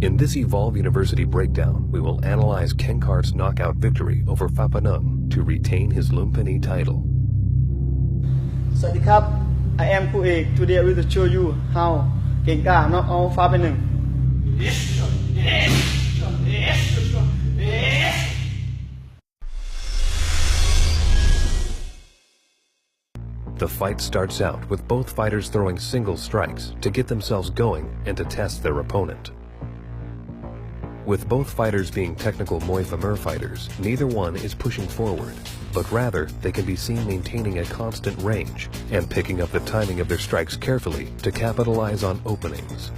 In this Evolve University breakdown, we will analyze Kenkart's knockout victory over Phapanung to retain his Lumpini title. สวัสดีครับ I am ครูเอก Today I will show you how เก่งกล้า knock out Phapanung. The fight starts out with both fighters throwing single strikes to get themselves going and to test their opponent. With both fighters being technical Muay Thai fighters, neither one is pushing forward, but rather they can be seen maintaining a constant range and picking up the timing of their strikes carefully to capitalize on openings.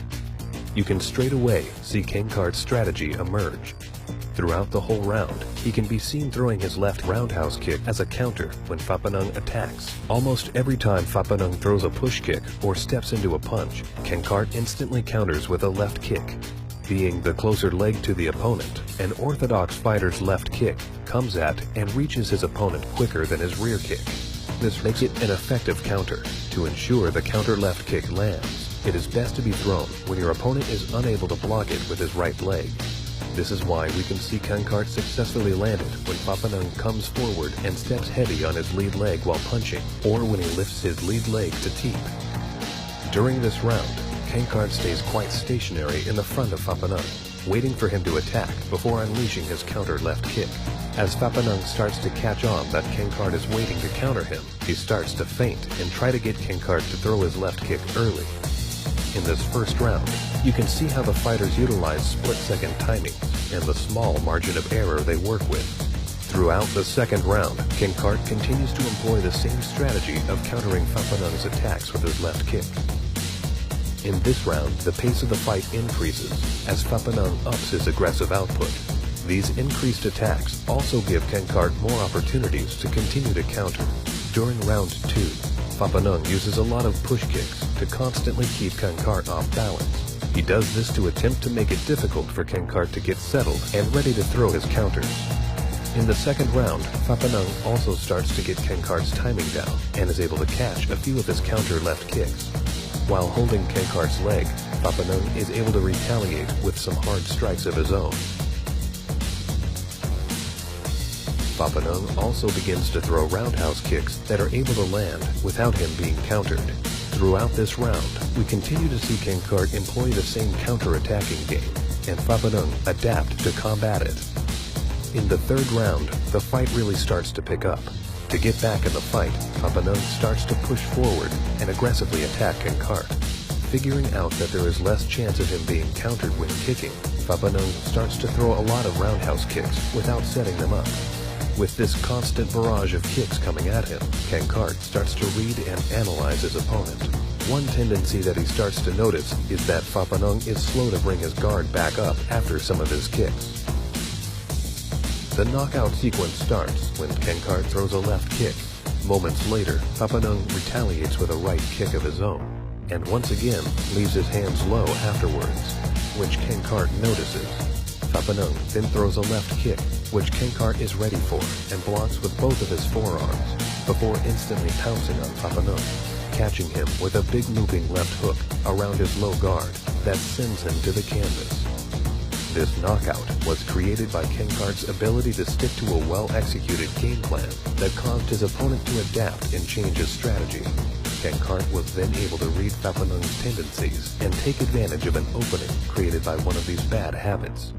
You can straight away see Kenkart's strategy emerge. Throughout the whole round, he can be seen throwing his left roundhouse kick as a counter when Phapanung attacks. Almost every time Phapanung throws a push kick or steps into a punch, Kenkart instantly counters with a left kick. Being the closer leg to the opponent, an orthodox fighter's left kick comes at and reaches his opponent quicker than his rear kick. This makes it an effective counter. To ensure the counter left kick lands, it is best to be thrown when your opponent is unable to block it with his right leg. This is why we can see Kenkart successfully land it when Phapanung comes forward and steps heavy on his lead leg while punching, or when he lifts his lead leg to teep. During this round, Kenkart stays quite stationary in the front of Phapanung, waiting for him to attack before unleashing his counter left kick. As Phapanung starts to catch on that Kenkart is waiting to counter him, he starts to feint and try to get Kenkart to throw his left kick early. In this first round, you can see how the fighters utilize split-second timing and the small margin of error they work with. Throughout the second round, Kenkart continues to employ the same strategy of countering Phapanung's attacks with his left kick. In this round, the pace of the fight increases as Phapanung ups his aggressive output. These increased attacks also give Kenkart more opportunities to continue to counter. During round 2, Phapanung uses a lot of push kicks to constantly keep Kenkart off balance. He does this to attempt to make it difficult for Kenkart to get settled and ready to throw his counters. In the second round, Phapanung also starts to get Kenkart's timing down and is able to catch a few of his counter left kicks. While holding Kenkart's leg, Phapanung is able to retaliate with some hard strikes of his own. Phapanung also begins to throw roundhouse kicks that are able to land without him being countered. Throughout this round, we continue to see Kenkart employ the same counter-attacking game, and Phapanung adapt to combat it. In the third round, the fight really starts to pick up. To get back in the fight, Phapanung starts to push forward and aggressively attack Kenkart. Figuring out that there is less chance of him being countered when kicking, Phapanung starts to throw a lot of roundhouse kicks without setting them up. With this constant barrage of kicks coming at him, Kenkart starts to read and analyze his opponent. One tendency that he starts to notice is that Phapanung is slow to bring his guard back up after some of his kicks. The knockout sequence starts when Kenkart throws a left kick. Moments later, Phapanung retaliates with a right kick of his own, and once again leaves his hands low afterwards, which Kenkart notices. Phapanung then throws a left kick, which Kenkart is ready for and blocks with both of his forearms, before instantly pouncing on Phapanung, catching him with a big looping left hook around his low guard that sends him to the canvas. This knockout was created by Kenkart's ability to stick to a well-executed game plan that caused his opponent to adapt and change his strategy. Kenkart was then able to read Phapanung's tendencies and take advantage of an opening created by one of these bad habits.